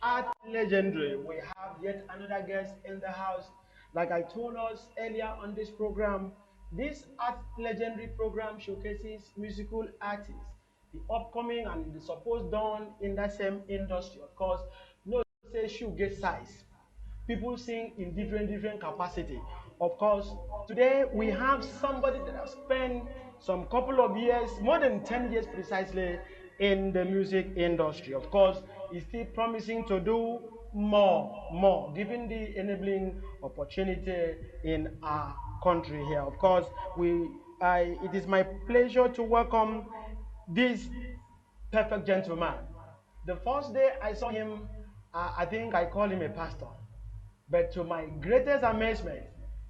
art legendary. We have yet another guest in the house. Like I told us earlier on this program, this art legendary program showcases musical artists, the upcoming and the supposed done in that same industry. Of course, no say shoe get size. People sing in different capacity. Of course, today we have somebody that has spent some couple of years, more than 10 years precisely, in the music industry. Of course, he's still promising to do more, given the enabling opportunity in our country here. Of course, it is my pleasure to welcome this perfect gentleman. The first day I saw him, I think I called him a pastor. But to my greatest amazement,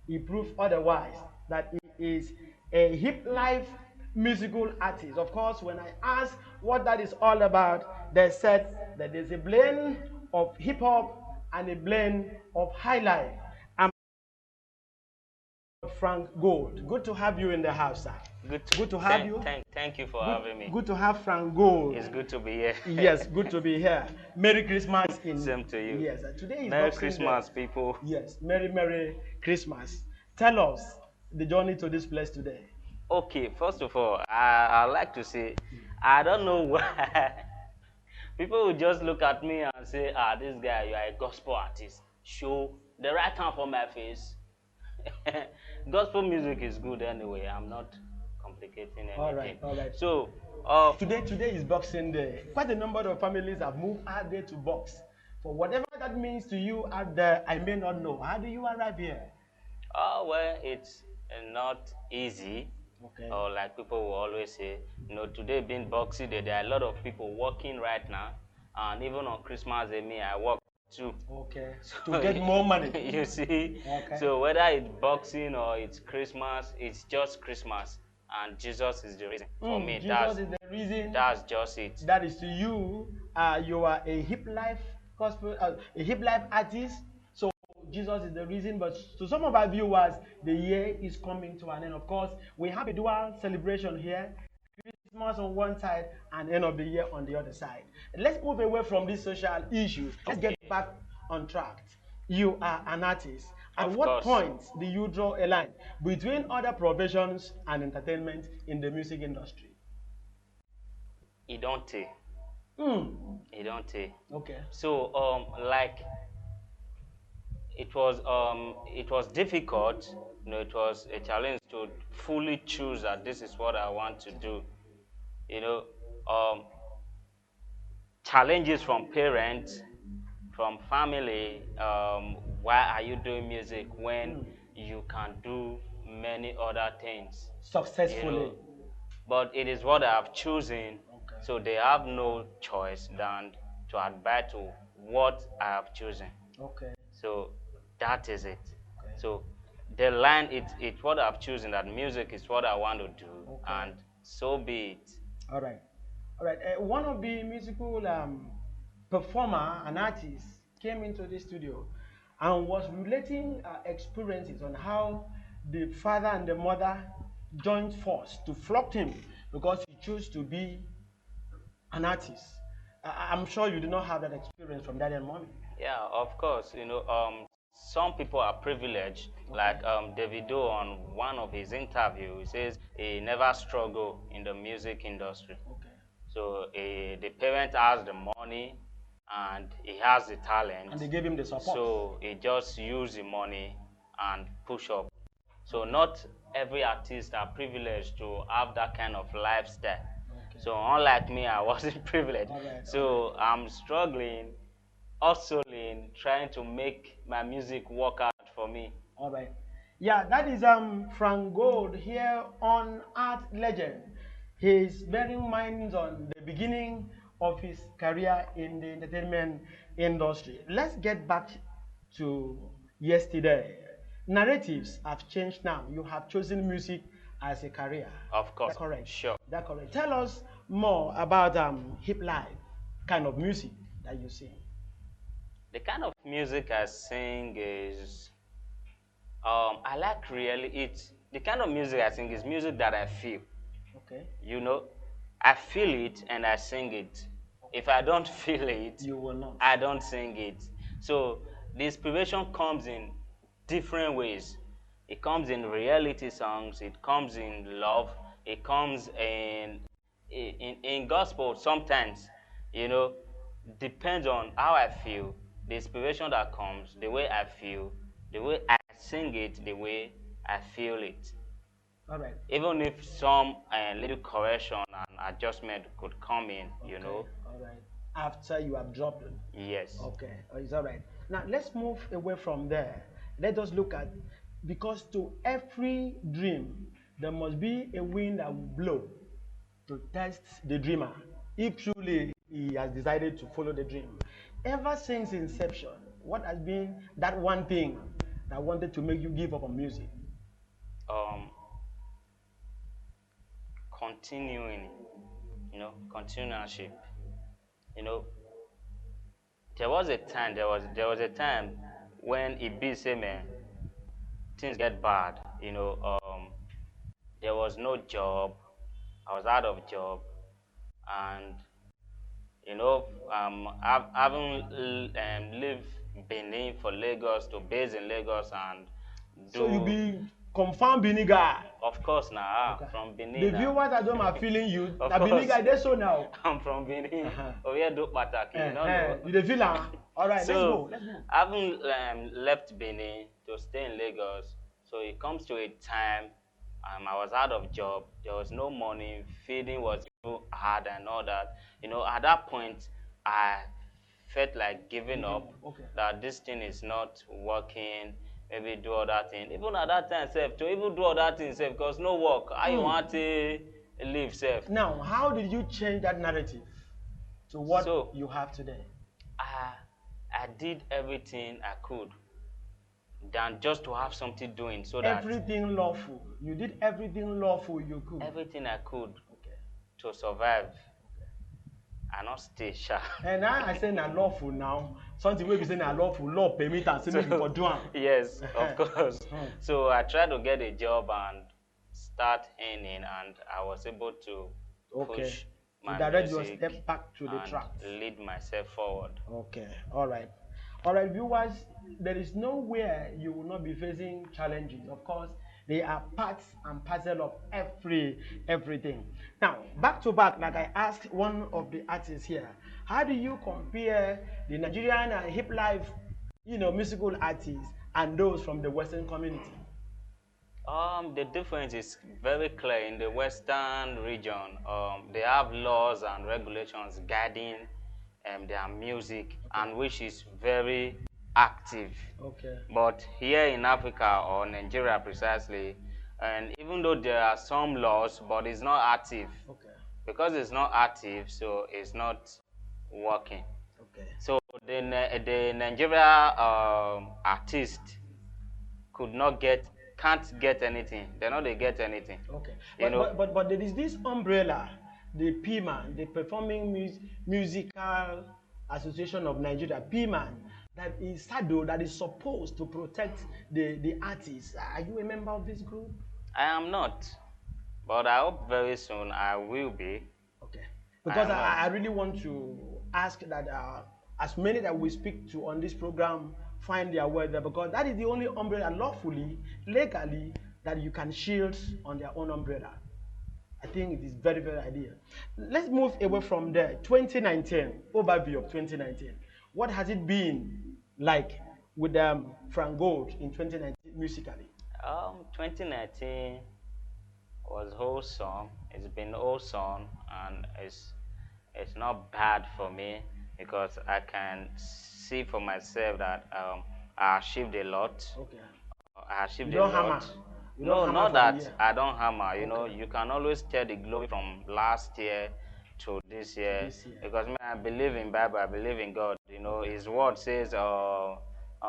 he proved otherwise, that he is a hip life musical artist. Of course, when I asked what that is all about, they said that there's a blend of hip hop and a blend of high life. I'm Frank Gold. Good to have you in the house, sir. Good to have you. Thank you for Good, having me. good to have Frank Gold. It's good to be here. Yes, good to be here. Merry Christmas. Same to you. Yes, today is Merry Boxing Christmas, Day. people. Yes, Merry Christmas. Tell us the journey to this place today. Okay, first of all, I'd like to say, I don't know why people will just look at me and say, this guy, you are a gospel artist. Show the right hand for my face. Gospel music is good anyway. I'm not complicating anything. All right. So, today is Boxing Day. Quite a number of families have moved out there to box. For whatever that means to you out there, I may not know. How do you arrive here? Well, it's not easy. Okay. Or like people will always say, today being Boxing Day, there are a lot of people working right now. And even on Christmas Day, I work too. Okay. So, to get more money. You see? Okay. So whether it's boxing or it's Christmas, it's just Christmas. And Jesus is the reason. For me, Jesus is the reason. That's just it. That is to you. You are a hip life gospel, a hip life artist. So Jesus is the reason. But to some of our viewers, the year is coming to an end. Of course, we have a dual celebration here. Christmas on one side and end of the year on the other side. Let's move away from these social issues. Let's get back on track. You are an artist. At what point do you draw a line between other professions and entertainment in the music industry? It don't take. It don't take. Okay. So like it was difficult. It was a challenge to fully choose that this is what I want to do. Challenges from parents, from family. Why are you doing music when you can do many other things successfully? But it is what I have chosen. Okay. So they have no choice than to adhere to what I have chosen. Okay. So that is it. Okay. So the line, it's what I've chosen, that music is what I want to do, and so be it. All right. One of the musical performer and artist came into the studio and was relating experiences on how the father and the mother joined force to flog him because he chose to be an artist. I'm sure you do not have that experience from daddy and mommy. Yeah, of course. Some people are privileged, like Davido on one of his interviews, he says he never struggled in the music industry. Okay. So the parent has the money and he has the talent. And they gave him the support. So he just used the money and push up. So not every artist are privileged to have that kind of lifestyle. Okay. So unlike me, I wasn't privileged. So I'm struggling, hustling, trying to make my music work out for me. All right. Yeah, that is Frank Gold here on Art Legend. He's bearing minds on the beginning of his career in the entertainment industry. Let's get back to yesterday. Narratives have changed now. You have chosen music as a career. Of course. That's correct. Sure. That's correct. Tell us more about hip life kind of music that you sing. The kind of music I sing is, I like the kind of music I sing is music that I feel. Okay. I feel it and I sing it. if I don't feel it, You will not. I don't sing it. So the inspiration comes in different ways. It comes in reality songs, it comes in love, it comes in gospel sometimes, you know, depends on how I feel, the inspiration that comes, the way I feel, the way I sing it, the way I feel it. All right. Even if some little correction and adjustment could come in, you Okay. know. All right. After you have dropped it. Yes. Okay. It's all right. Now let's move away from there. Let us look at, because to every dream there must be a wind that will blow to test the dreamer if truly he has decided to follow the dream. Ever since inception, what has been that one thing that wanted to make you give up on music? Um, continuing, continuership. You know, there was a time when it be say, man, things get bad. There was no job. I was out of job, and having lived Benin for Lagos to base in Lagos and So you do, be confirmed Benin guy. of course, now Okay. from Benin. The Now. viewers at home are feeling you. Of That Benin course. guy, they so now. I'm from Benin. Uh-huh. Oyedo Pataki, you know. You the feel am? All right, So, let's go. having left Benin to stay in Lagos, so it comes to a time I was out of job. There was no money. Feeding was hard and all that. At that point, I felt like giving up. Okay. That this thing is not working. Maybe do other thing. Even at that time, self, to even do other things, self, because no work. How you want to live, self? Now, how did you change that narrative to what you have today? I did everything I could than just to have something doing, so that Everything lawful. You did everything lawful you could. everything I could to survive and not stay sharp. And now I say na lawful now. Something wey be say na lawful, law permit and say make you for do am. Yes, of course. So I tried to get a job and start earning, and I was able to push my direct your music step back to the and track. lead myself forward. Okay, all right. All right, viewers, there is nowhere you will not be facing challenges. Of course, they are parts and parcel of everything. Now, back to back, like I asked one of the artists here, how do you compare the Nigerian hip life, musical artists and those from the Western community? The difference is very clear. In the Western region, they have laws and regulations guiding their music, and which is very active. Okay. But here in Africa, or Nigeria precisely, and even though there are some laws, but it's not active. Okay. Because it's not active, so it's not working. Okay. So the Nigeria artist can't get anything. They get anything. Okay. But there is this umbrella, the PMAN, the Performing Musical Association of Nigeria, PMAN, that is SADO, that is supposed to protect the artists. Are you a member of this group? I am not, but I hope very soon I will be. Okay. Because I really want to ask that as many that we speak to on this program find their way there, because that is the only umbrella lawfully, legally, that you can shield on their own umbrella. I think it is very, very ideal. Let's move away from there. 2019, overview of 2019. What has it been like with Frank Gold in 2019 musically? 2019 was wholesome. It's been wholesome, and it's not bad for me, because I can see for myself that I achieved a lot. Okay. I achieved You don't a lot. hammer. No, not that I don't hammer. You can always tell the glory from last year to this year. Because I believe in Bible. I believe in God. His word says, "On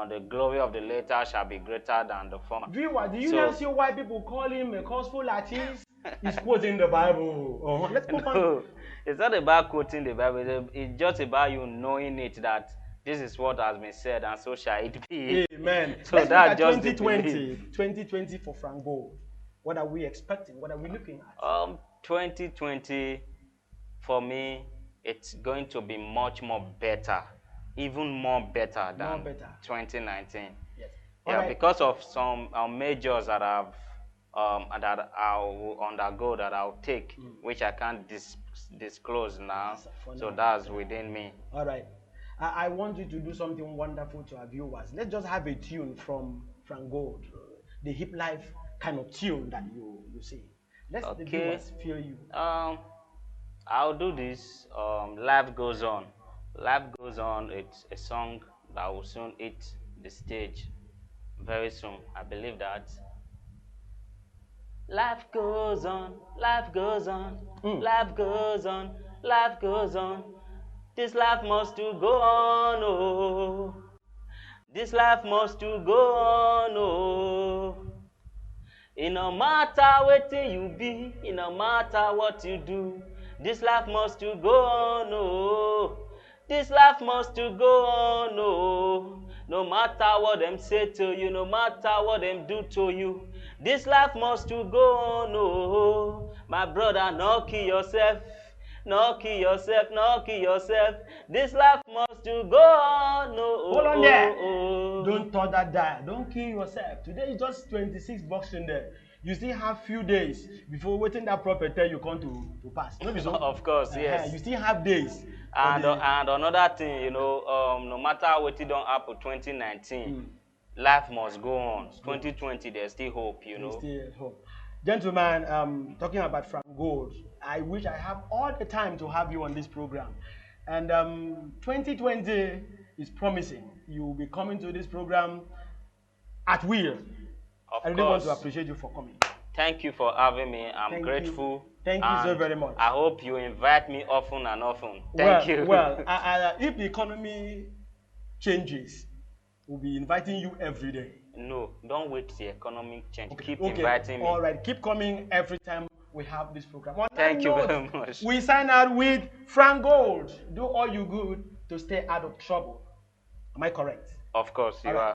the glory of the later shall be greater than the former." Viewer, do you not see why people call him a gospel artist? He's quoting the Bible. Let's move on. It's not about quoting the Bible. It's just about you knowing it, that this is what has been said, and so shall it be. Amen. So let's that's look at just 2020 for Frank Gold. What are we expecting? What are we looking at? 2020 for me it's going to be much more better, even more better than More better. 2019. Yes. Yeah, Alright. because of some majors that I'll undergo, that I'll take, which I can't disclose now. So that's within me. All right. I want you to do something wonderful to our viewers. Let's just have a tune from Frank Gold, the hip life kind of tune that you say. Let the viewers feel you. I'll do this. Life Goes On. Life Goes On. It's a song that will soon hit the stage very soon. I believe that. Life goes on, life goes on, life goes on, life goes on. This life must to go on, oh. This life must to go on, oh. It no matter what you be, it no matter what you do. This life must to go on, oh. This life must to go on, oh. No matter what them say to you, no matter what them do to you. This life must to go on, oh. My brother, no kill yourself. No kill yourself, no kill yourself. This life must to go on, oh. Hold on there. Don't thought that die. Don't kill yourself. Today is just 26 bucks in there. You still have few days before waiting that prophet tell you come to pass. No, so? Of course, yes. You still have days. And another thing, you know, no matter what it don't happen 2019, life must go on. 2020, there's still hope, you know. There's still hope. Gentlemen, talking about Frank Gold, I wish I have all the time to have you on this program. And 2020 is promising. You will be coming to this program at will. I really want to appreciate you for coming. Thank you for having me. I'm grateful. Thank you so very much. I hope you invite me often and often. Thank you. Well, if the economy changes, we'll be inviting you every day. No, don't wait till the economic change. Keep inviting me. All right, keep coming every time we have this program. Thank you very much. We sign out with Frank Gold. Do all you good to stay out of trouble. Am I correct? Of course, you are.